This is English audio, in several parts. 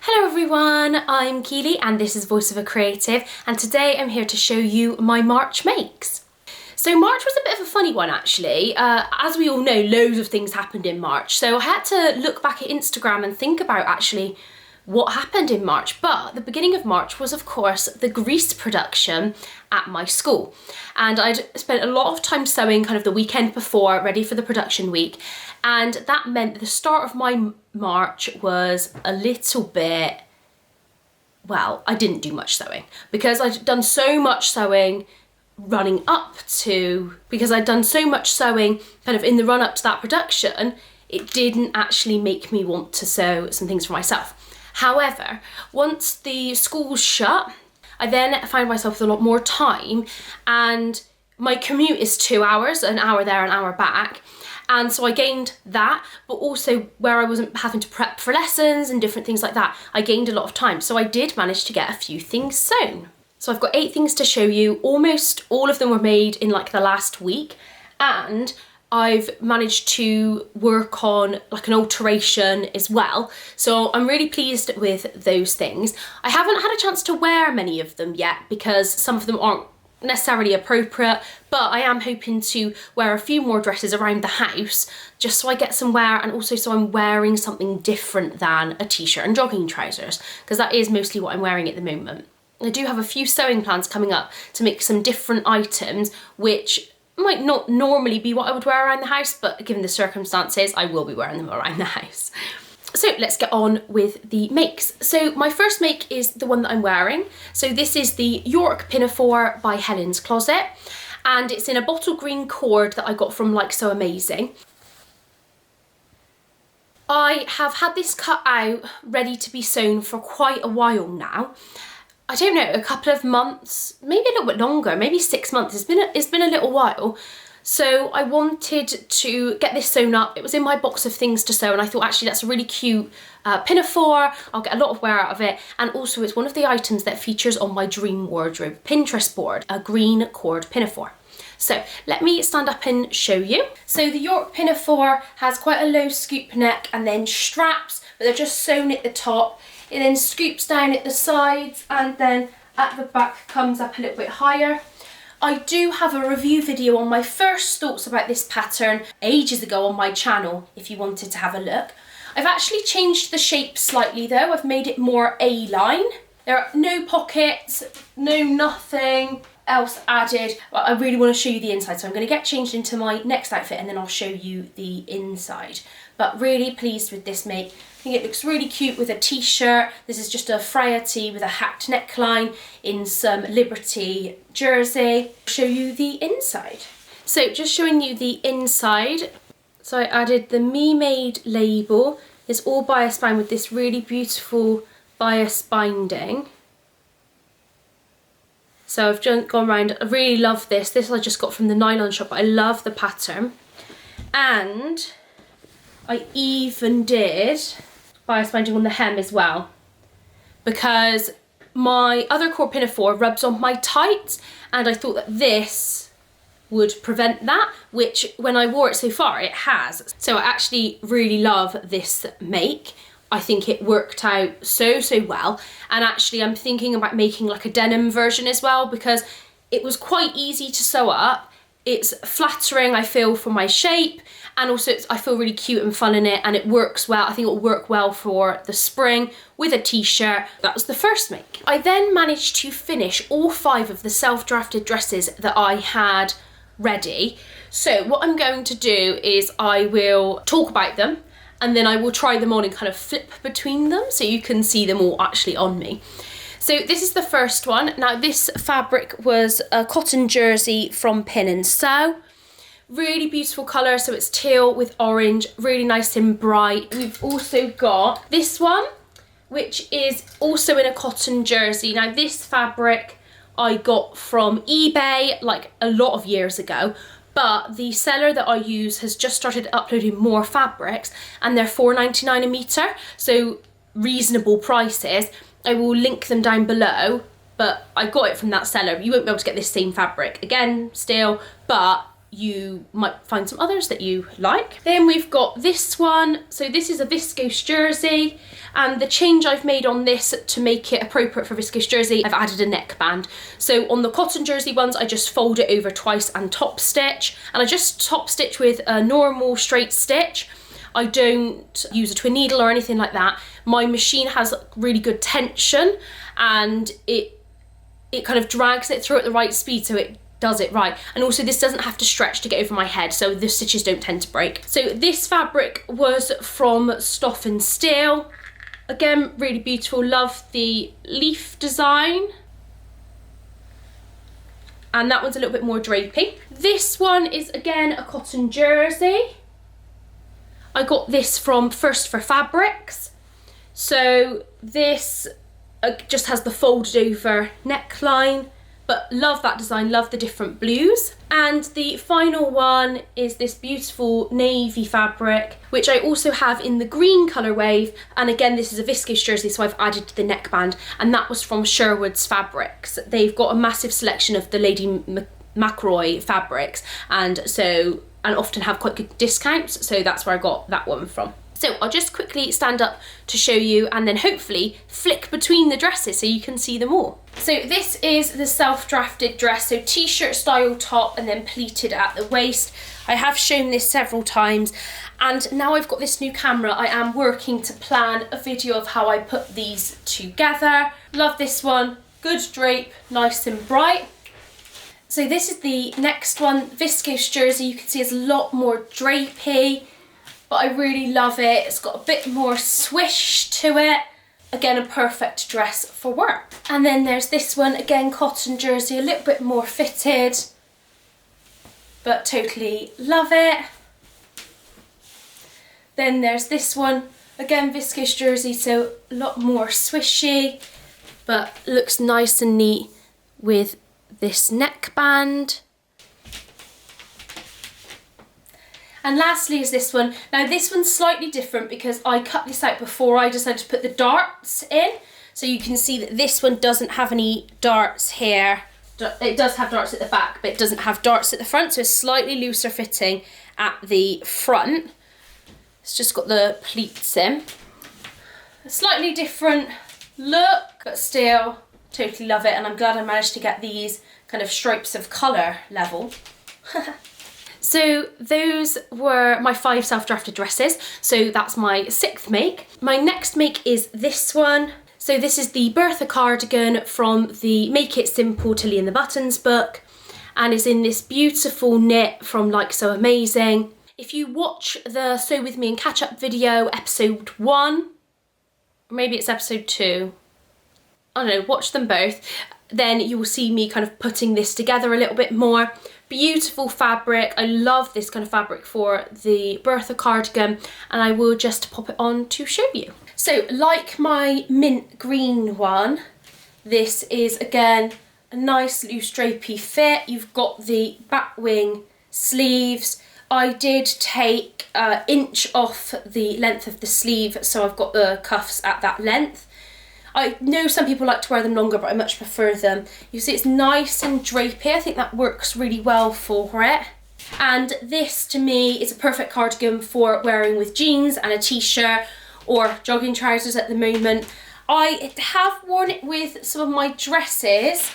Hello everyone, I'm Keely and this is Voice of a Creative, and today I'm here to show you my March makes. So March was a bit of a funny one actually. As we all know, loads of things happened in March, so I had to look back at Instagram and think about actually what happened in March. But the beginning of March was of course the grease production at my school, and I'd spent a lot of time sewing kind of the weekend before, ready for the production week, and that meant the start of my March was a little bit, well, I didn't do much sewing because I'd done so much sewing running up to, because I'd done so much sewing kind of in the run up to that production, it didn't actually make me want to sew some things for myself. However, once the schools shut, I then found myself with a lot more time, and my commute is 2 hours, an hour there, an hour back. And so I gained that, but also where I wasn't having to prep for lessons and different things like that, I gained a lot of time. So I did manage to get a few things sewn. So I've got 8 things to show you. Almost all of them were made in like the last week, and I've managed to work on like an alteration as well. So I'm really pleased with those things. I haven't had a chance to wear many of them yet because some of them aren't necessarily appropriate, but I am hoping to wear a few more dresses around the house just so I get some wear, and also so I'm wearing something different than a t-shirt and jogging trousers, because that is mostly what I'm wearing at the moment. I do have a few sewing plans coming up to make some different items which might not normally be what I would wear around the house, but given the circumstances I will be wearing them around the house. So let's get on with the makes. So my first make is the one that I'm wearing. So this is the York Pinafore by Helens Closet, and it's in a bottle green cord that I got from Like So Amazing. I have had this cut out ready to be sewn for quite a while now. I don't know, a couple of months, maybe a little bit longer, maybe 6 months. It's been a little while. So I wanted to get this sewn up. It was in my box of things to sew, and I thought actually that's a really cute pinafore. I'll get a lot of wear out of it, and also it's one of the items that features on my dream wardrobe Pinterest board, a green cord pinafore. So let me stand up and show you. So the York Pinafore has quite a low scoop neck and then straps, but they're just sewn at the top. It then scoops down at the sides, and then at the back comes up a little bit higher. I do have a review video on my first thoughts about this pattern ages ago on my channel if you wanted to have a look. I've actually changed the shape slightly though. I've made it more A-line. There are no pockets, no nothing else added. But I really want to show you the inside, so I'm going to get changed into my next outfit and then I'll show you the inside. But really pleased with this make. I think it looks really cute with a t-shirt. This is just a Freya tee with a hacked neckline in some Liberty jersey. I'll show you the inside. So just showing you the inside. So I added the Me Made label. It's all bias bound with this really beautiful bias binding. So I've just gone around. I really love this. This I just got from the nylon shop, but I love the pattern. And I even did bias binding on the hem as well, because my other cord pinafore rubs on my tights, and I thought that this would prevent that, which when I wore it so far it has. So I actually really love this make. I think it worked out so well, and actually I'm thinking about making like a denim version as well, because it was quite easy to sew up. It's flattering, I feel, for my shape, and also I feel really cute and fun in it, and it works well. I think it'll work well for the spring with a t-shirt. That was the first make. I then managed to finish all 5 of the self-drafted dresses that I had ready. So what I'm going to do is I will talk about them, and then I will try them on and kind of flip between them so you can see them all actually on me. So this is the first one. Now this fabric was a cotton jersey from Pin and Sew. Really beautiful colour, so it's teal with orange, really nice and bright. We've also got this one, which is also in a cotton jersey. Now this fabric I got from eBay like a lot of years ago, but the seller that I use has just started uploading more fabrics, and they're £4.99 a metre, so reasonable prices. I will link them down below, but I got it from that seller. You won't be able to get this same fabric again still, but you might find some others that you like. Then we've got this one. So this is a viscose jersey, and the change I've made on this to make it appropriate for viscose jersey, I've added a neckband. So on the cotton jersey ones, I just fold it over twice and top stitch, and I just top stitch with a normal straight stitch. I don't use a twin needle or anything like that. My machine has really good tension, and it kind of drags it through at the right speed, so it does it right. And also this doesn't have to stretch to get over my head, so the stitches don't tend to break. So this fabric was from Stoff and Stil. Again, really beautiful. Love the leaf design. And that one's a little bit more drapey. This one is again a cotton jersey. I got this from First for Fabrics. So this just has the folded over neckline, but love that design, love the different blues. And the final one is this beautiful navy fabric, which I also have in the green colour wave. And again, this is a viscose jersey, so I've added the neckband, and that was from Sherwood's Fabrics. They've got a massive selection of the Lady McRoy fabrics, and often have quite good discounts, so that's where I got that one from. So I'll just quickly stand up to show you, and then hopefully flick between the dresses so you can see them all. So this is the self-drafted dress, so t-shirt style top and then pleated at the waist. I have shown this several times, and now I've got this new camera, I am working to plan a video of how I put these together. Love this one, good drape, nice and bright. So this is the next one, viscose jersey. You can see it's a lot more drapey, but I really love it. It's got a bit more swish to it. Again, a perfect dress for work. And then there's this one, again, cotton jersey, a little bit more fitted, but totally love it. Then there's this one, again, viscose jersey, so a lot more swishy, but looks nice and neat with this neckband. And lastly is this one. Now this one's slightly different because I cut this out before I decided to put the darts in. So you can see that this one doesn't have any darts here. It does have darts at the back, but it doesn't have darts at the front, so it's slightly looser fitting at the front. It's just got the pleats in. A slightly different look, but still totally love it, and I'm glad I managed to get these kind of stripes of colour level. So those were my 5 self-drafted dresses. So that's my 6th make. My next make is this one. So this is the Bertha cardigan from the Make It Simple Tilly and the Buttons book, and is in this beautiful knit from Like So Amazing. If you watch the Sew With Me and Catch Up video, episode 1, or maybe it's episode 2, I don't know, watch them both, then you will see me kind of putting this together a little bit more. Beautiful fabric. I love this kind of fabric for the Bertha cardigan, and I will just pop it on to show you. So like my mint green one, this is again a nice loose drapey fit. You've got the back wing sleeves. I did take an inch off the length of the sleeve, so I've got the cuffs at that length. I know some people like to wear them longer, but I much prefer them. You see it's nice and drapey. I think that works really well for it. And this to me is a perfect cardigan for wearing with jeans and a t-shirt or jogging trousers at the moment. I have worn it with some of my dresses,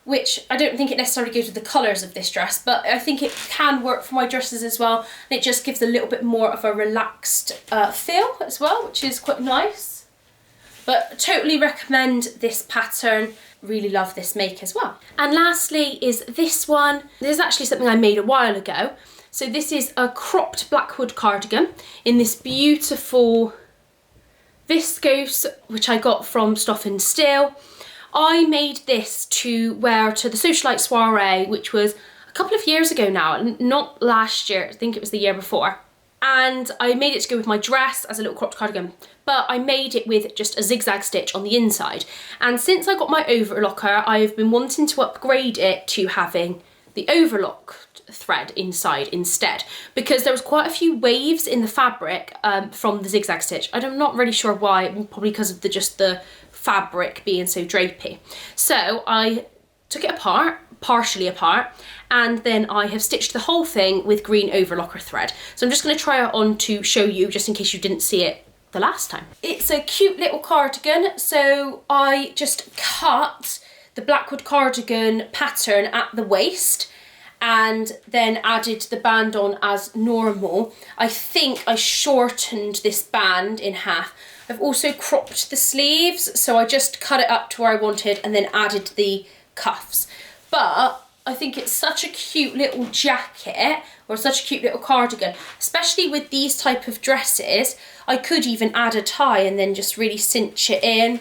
which I don't think it necessarily goes with the colours of this dress, but I think it can work for my dresses as well. And it just gives a little bit more of a relaxed feel as well, which is quite nice. But totally recommend this pattern. Really love this make as well. And lastly is this one. This is actually something I made a while ago. So this is a cropped Blackwood cardigan in this beautiful viscose, which I got from Stoff and Stil. I made this to wear to the Socialite soiree, which was a couple of years ago now, not last year, I think it was the year before. And I made it to go with my dress as a little cropped cardigan, but I made it with just a zigzag stitch on the inside. And since I got my overlocker, I've been wanting to upgrade it to having the overlock thread inside instead, because there was quite a few waves in the fabric from the zigzag stitch. I'm not really sure why, probably because of just the fabric being so drapey. So I took it apart, partially apart, and then I have stitched the whole thing with green overlocker thread. So I'm just going to try it on to show you, just in case you didn't see it the last time. It's a cute little cardigan, so I just cut the Blackwood cardigan pattern at the waist and then added the band on as normal. I think I shortened this band in half. I've also cropped the sleeves, so I just cut it up to where I wanted and then added the cuffs. But I think it's such a cute little jacket, or such a cute little cardigan, especially with these type of dresses. I could even add a tie and then just really cinch it in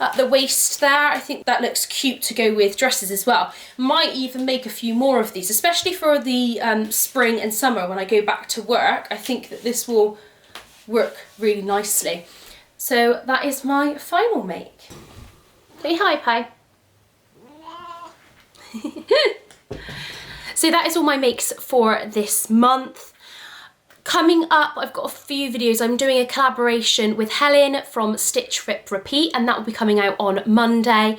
at the waist there. I think that looks cute to go with dresses as well. Might even make a few more of these, especially for the spring and summer when I go back to work. I think that this will work really nicely. So that is my final make. Say hi, Pi. So that is all my makes for this month. Coming up, I've got a few videos. I'm doing a collaboration with Helen from Stitch Rip Repeat, and that will be coming out on Monday.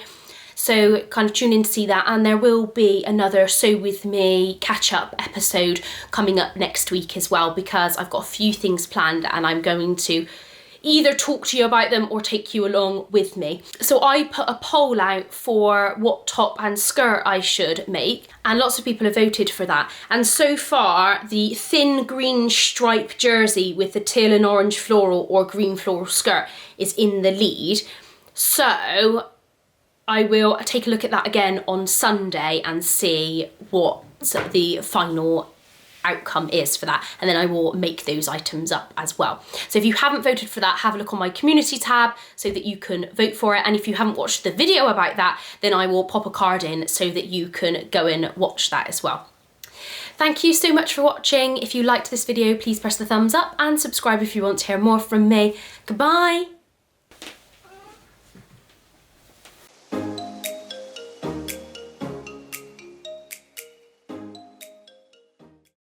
So kind of tune in to see that, and there will be another Sew With Me catch-up episode coming up next week as well, because I've got a few things planned and I'm going to either talk to you about them or take you along with me. So I put a poll out for what top and skirt I should make, and lots of people have voted for that. And so far, the thin green stripe jersey with the teal and orange floral or green floral skirt is in the lead. So I will take a look at that again on Sunday and see what the final outcome is for that, and then I will make those items up as well. So if you haven't voted for that, have a look on my community tab so that you can vote for it, and if you haven't watched the video about that, then I will pop a card in so that you can go and watch that as well. Thank you so much for watching. If you liked this video, please press the thumbs up and subscribe if you want to hear more from me. Goodbye.